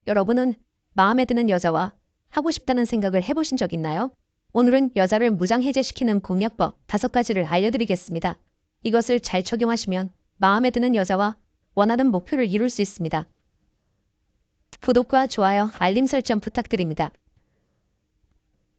여러분은 마음에 드는 여자와 하고 싶다는 생각을 해보신 적 있나요? 오늘은 여자를 무장해제시키는 공략법 5가지를 알려드리겠습니다. 이것을 잘 적용하시면 마음에 드는 여자와 원하는 목표를 이룰 수 있습니다. 구독과 좋아요, 알림 설정 부탁드립니다.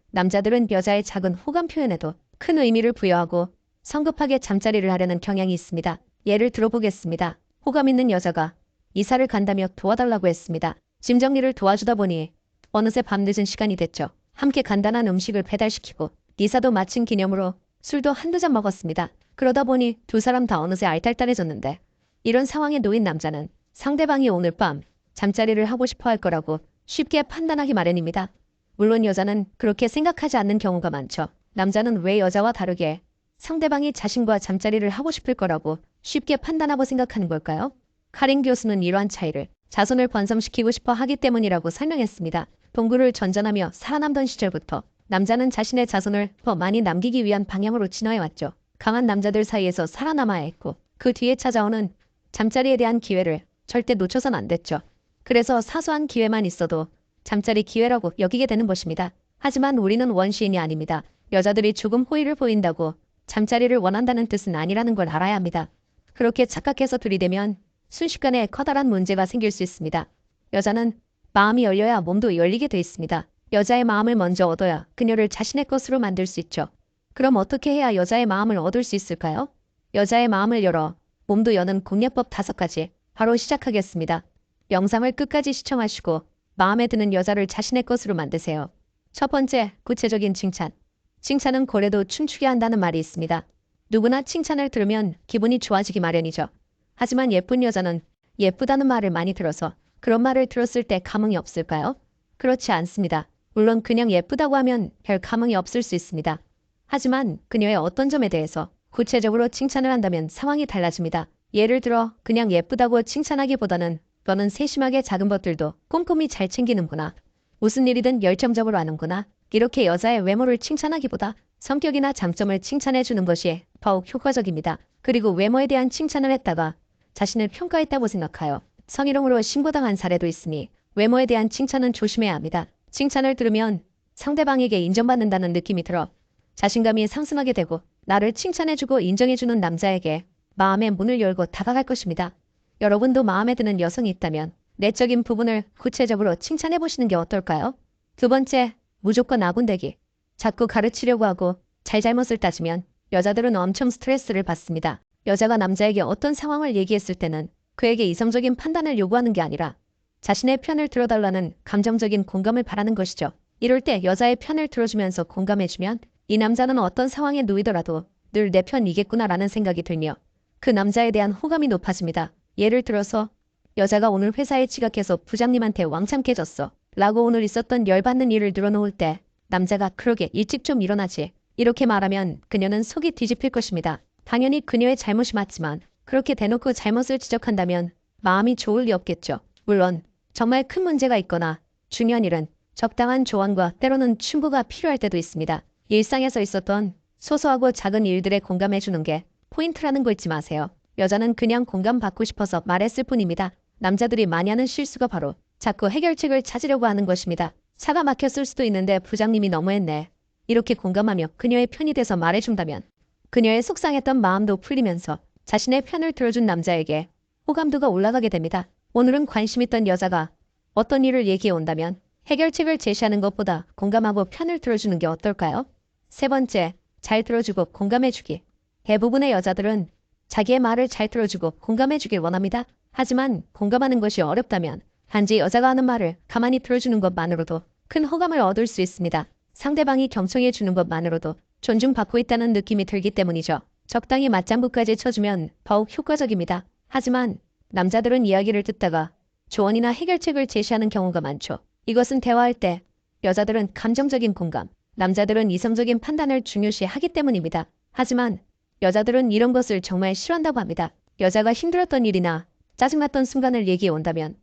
남자들은 여자의 작은 호감 표현에도 큰 의미를 부여하고 성급하게 잠자리를 하려는 경향이 있습니다. 예를 들어보겠습니다. 호감 있는 여자가 이사를 간다며 도와달라고 했습니다. 짐 정리를 도와주다 보니 어느새 밤늦은 시간이 됐죠. 함께 간단한 음식을 배달시키고 이사도 마친 기념으로 술도 한두 잔 먹었습니다. 그러다 보니 두 사람 다 어느새 알딸딸해졌는데 이런 상황에 놓인 남자는 상대방이 오늘 밤 잠자리를 하고 싶어 할 거라고 쉽게 판단하기 마련입니다. 물론 여자는 그렇게 생각하지 않는 경우가 많죠. 남자는 왜 여자와 다르게 상대방이 자신과 잠자리를 하고 싶을 거라고 쉽게 판단하고 생각하는 걸까요? 카린 교수는 이러한 차이를 자손을 번성시키고 싶어 하기 때문이라고 설명했습니다. 동굴을 전전하며 살아남던 시절부터 남자는 자신의 자손을 더 많이 남기기 위한 방향으로 진화해왔죠. 강한 남자들 사이에서 살아남아야 했고 그 뒤에 찾아오는 잠자리에 대한 기회를 절대 놓쳐선 안 됐죠. 그래서 사소한 기회만 있어도 잠자리 기회라고 여기게 되는 것입니다. 하지만 우리는 원시인이 아닙니다. 여자들이 조금 호의를 보인다고 잠자리를 원한다는 뜻은 아니라는 걸 알아야 합니다. 그렇게 착각해서 들이대면 순식간에 커다란 문제가 생길 수 있습니다. 여자는 마음이 열려야 몸도 열리게 돼 있습니다. 여자의 마음을 먼저 얻어야 그녀를 자신의 것으로 만들 수 있죠. 그럼 어떻게 해야 여자의 마음을 얻을 수 있을까요? 여자의 마음을 열어 몸도 여는 공략법 5가지 바로 시작하겠습니다. 영상을 끝까지 시청하시고 마음에 드는 여자를 자신의 것으로 만드세요. 첫 번째, 구체적인 칭찬. 칭찬은 고래도 춤추게 한다는 말이 있습니다. 누구나 칭찬을 들으면 기분이 좋아지기 마련이죠. 하지만 예쁜 여자는 예쁘다는 말을 많이 들어서 그런 말을 들었을 때 감흥이 없을까요? 그렇지 않습니다. 물론 그냥 예쁘다고 하면 별 감흥이 없을 수 있습니다. 하지만 그녀의 어떤 점에 대해서 구체적으로 칭찬을 한다면 상황이 달라집니다. 예를 들어 그냥 예쁘다고 칭찬하기보다는 너는 세심하게 작은 것들도 꼼꼼히 잘 챙기는구나. 무슨 일이든 열정적으로 하는구나. 이렇게 여자의 외모를 칭찬하기보다 성격이나 장점을 칭찬해주는 것이 더욱 효과적입니다. 그리고 외모에 대한 칭찬을 했다가 자신을 평가했다고 생각하여 성희롱으로 신고당한 사례도 있으니 외모에 대한 칭찬은 조심해야 합니다. 칭찬을 들으면 상대방에게 인정받는다는 느낌이 들어 자신감이 상승하게 되고 나를 칭찬해주고 인정해주는 남자에게 마음의 문을 열고 다가갈 것입니다. 여러분도 마음에 드는 여성이 있다면 내적인 부분을 구체적으로 칭찬해보시는 게 어떨까요? 두 번째, 무조건 아군되기. 자꾸 가르치려고 하고 잘잘못을 따지면 여자들은 엄청 스트레스를 받습니다. 여자가 남자에게 어떤 상황을 얘기했을 때는 그에게 이성적인 판단을 요구하는 게 아니라 자신의 편을 들어달라는 감정적인 공감을 바라는 것이죠. 이럴 때 여자의 편을 들어주면서 공감해주면 이 남자는 어떤 상황에 놓이더라도 늘 내 편이겠구나라는 생각이 들며 그 남자에 대한 호감이 높아집니다. 예를 들어서 여자가 오늘 회사에 지각해서 부장님한테 왕창 깨졌어 라고 오늘 있었던 열받는 일을 늘어놓을 때 남자가 그러게 일찍 좀 일어나지 이렇게 말하면 그녀는 속이 뒤집힐 것입니다. 당연히 그녀의 잘못이 맞지만 그렇게 대놓고 잘못을 지적한다면 마음이 좋을 리 없겠죠. 물론 정말 큰 문제가 있거나 중요한 일은 적당한 조언과 때로는 충고가 필요할 때도 있습니다. 일상에서 있었던 소소하고 작은 일들에 공감해주는 게 포인트라는 거 잊지 마세요. 여자는 그냥 공감받고 싶어서 말했을 뿐입니다. 남자들이 많이 하는 실수가 바로 자꾸 해결책을 찾으려고 하는 것입니다. 차가 막혔을 수도 있는데 부장님이 너무했네. 이렇게 공감하며 그녀의 편이 돼서 말해준다면 그녀의 속상했던 마음도 풀리면서 자신의 편을 들어준 남자에게 호감도가 올라가게 됩니다. 오늘은 관심 있던 여자가 어떤 일을 얘기해 온다면 해결책을 제시하는 것보다 공감하고 편을 들어주는 게 어떨까요? 세 번째, 잘 들어주고 공감해주기. 대부분의 여자들은 자기의 말을 잘 들어주고 공감해주길 원합니다. 하지만 공감하는 것이 어렵다면 단지 여자가 하는 말을 가만히 들어주는 것만으로도 큰 호감을 얻을 수 있습니다. 상대방이 경청해주는 것만으로도 존중받고 있다는 느낌이 들기 때문이죠. 적당히 맞장구까지 쳐주면 더욱 효과적입니다. 하지만 남자들은 이야기를 듣다가 조언이나 해결책을 제시하는 경우가 많죠. 이것은 대화할 때 여자들은 감정적인 공감, 남자들은 이성적인 판단을 중요시하기 때문입니다. 하지만 여자들은 이런 것을 정말 싫어한다고 합니다. 여자가 힘들었던 일이나 짜증났던 순간을 얘기해 온다면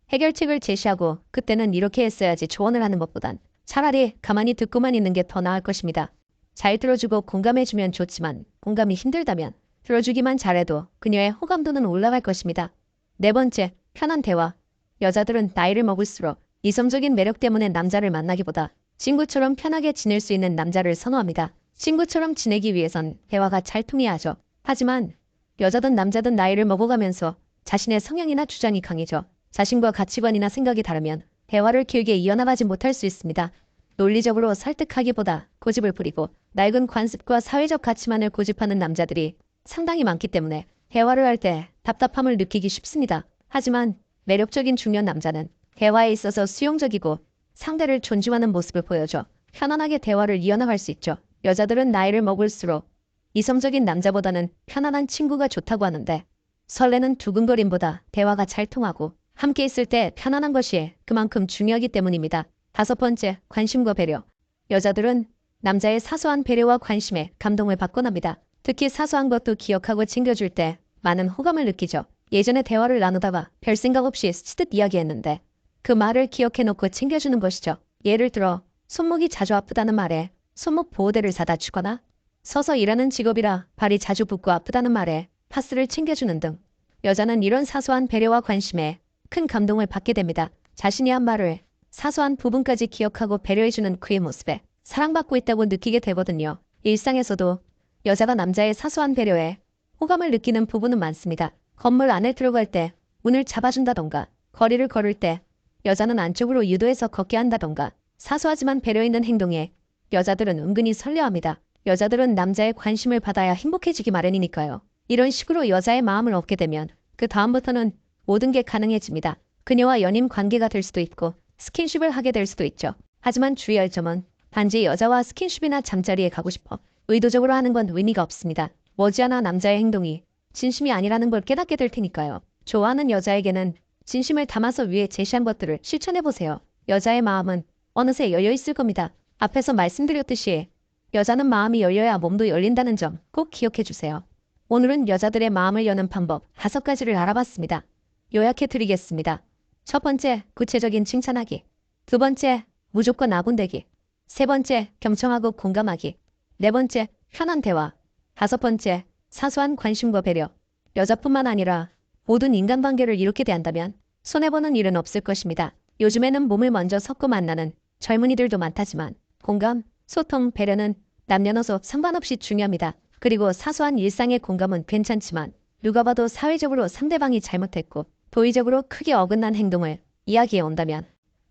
해결책을 제시하고 그때는 이렇게 했어야지 조언을 하는 것보단 차라리 가만히 듣고만 있는 게 더 나을 것입니다. 잘 들어주고 공감해주면 좋지만 공감이 힘들다면 들어주기만 잘해도 그녀의 호감도는 올라갈 것입니다. 네 번째, 편한 대화. 여자들은 나이를 먹을수록 이성적인 매력 때문에 남자를 만나기보다 친구처럼 편하게 지낼 수 있는 남자를 선호합니다. 친구처럼 지내기 위해선 대화가 잘 통해야 하죠. 하지만 여자든 남자든 나이를 먹어가면서 자신의 성향이나 주장이 강해져 자신과 가치관이나 생각이 다르면 대화를 길게 이어나가지 못할 수 있습니다. 논리적으로 설득하기보다 고집을 부리고 낡은 관습과 사회적 가치만을 고집하는 남자들이 상당히 많기 때문에 대화를 할 때 답답함을 느끼기 쉽습니다. 하지만 매력적인 중년 남자는 대화에 있어서 수용적이고 상대를 존중하는 모습을 보여줘 편안하게 대화를 이어나갈 수 있죠. 여자들은 나이를 먹을수록 이성적인 남자보다는 편안한 친구가 좋다고 하는데 설레는 두근거림보다 대화가 잘 통하고 함께 있을 때 편안한 것이 그만큼 중요하기 때문입니다. 5번째, 관심과 배려. 여자들은 남자의 사소한 배려와 관심에 감동을 받곤 합니다. 특히 사소한 것도 기억하고 챙겨줄 때 많은 호감을 느끼죠. 예전에 대화를 나누다가 별 생각 없이 스치듯 이야기했는데 그 말을 기억해놓고 챙겨주는 것이죠. 예를 들어 손목이 자주 아프다는 말에 손목 보호대를 사다 주거나 서서 일하는 직업이라 발이 자주 붓고 아프다는 말에 파스를 챙겨주는 등 여자는 이런 사소한 배려와 관심에 큰 감동을 받게 됩니다. 자신이 한 말을 사소한 부분까지 기억하고 배려해주는 그의 모습에 사랑받고 있다고 느끼게 되거든요. 일상에서도 여자가 남자의 사소한 배려에 호감을 느끼는 부분은 많습니다. 건물 안에 들어갈 때 문을 잡아준다던가 거리를 걸을 때 여자는 안쪽으로 유도해서 걷게 한다던가 사소하지만 배려 있는 행동에 여자들은 은근히 설레합니다. 여자들은 남자의 관심을 받아야 행복해지기 마련이니까요. 이런 식으로 여자의 마음을 얻게 되면 그 다음부터는 모든 게 가능해집니다. 그녀와 연인 관계가 될 수도 있고 스킨십을 하게 될 수도 있죠. 하지만 주의할 점은 단지 여자와 스킨십이나 잠자리에 가고 싶어 의도적으로 하는 건 의미가 없습니다. 머지않아 남자의 행동이 진심이 아니라는 걸 깨닫게 될 테니까요. 좋아하는 여자에게는 진심을 담아서 위에 제시한 것들을 실천해보세요. 여자의 마음은 어느새 열려있을 겁니다. 앞에서 말씀드렸듯이 여자는 마음이 열려야 몸도 열린다는 점 꼭 기억해주세요. 오늘은 여자들의 마음을 여는 방법 5가지를 알아봤습니다. 요약해드리겠습니다. 첫 번째, 구체적인 칭찬하기. 두 번째, 무조건 아군되기. 세 번째, 경청하고 공감하기. 네 번째, 편한 대화. 5번째, 사소한 관심과 배려. 여자뿐만 아니라 모든 인간관계를 이렇게 대한다면 손해보는 일은 없을 것입니다. 요즘에는 몸을 먼저 섞고 만나는 젊은이들도 많다지만 공감, 소통, 배려는 남녀노소 상관없이 중요합니다. 그리고 사소한 일상의 공감은 괜찮지만 누가 봐도 사회적으로 상대방이 잘못했고 도의적으로 크게 어긋난 행동을 이야기해 온다면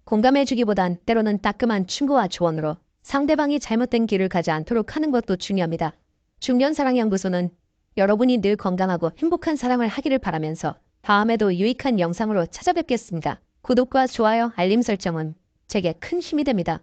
공감해주기보단 때로는 따끔한 충고와 조언으로 상대방이 잘못된 길을 가지 않도록 하는 것도 중요합니다. 중년사랑연구소는 여러분이 늘 건강하고 행복한 사랑을 하기를 바라면서 다음에도 유익한 영상으로 찾아뵙겠습니다. 구독과 좋아요, 알림 설정은 제게 큰 힘이 됩니다.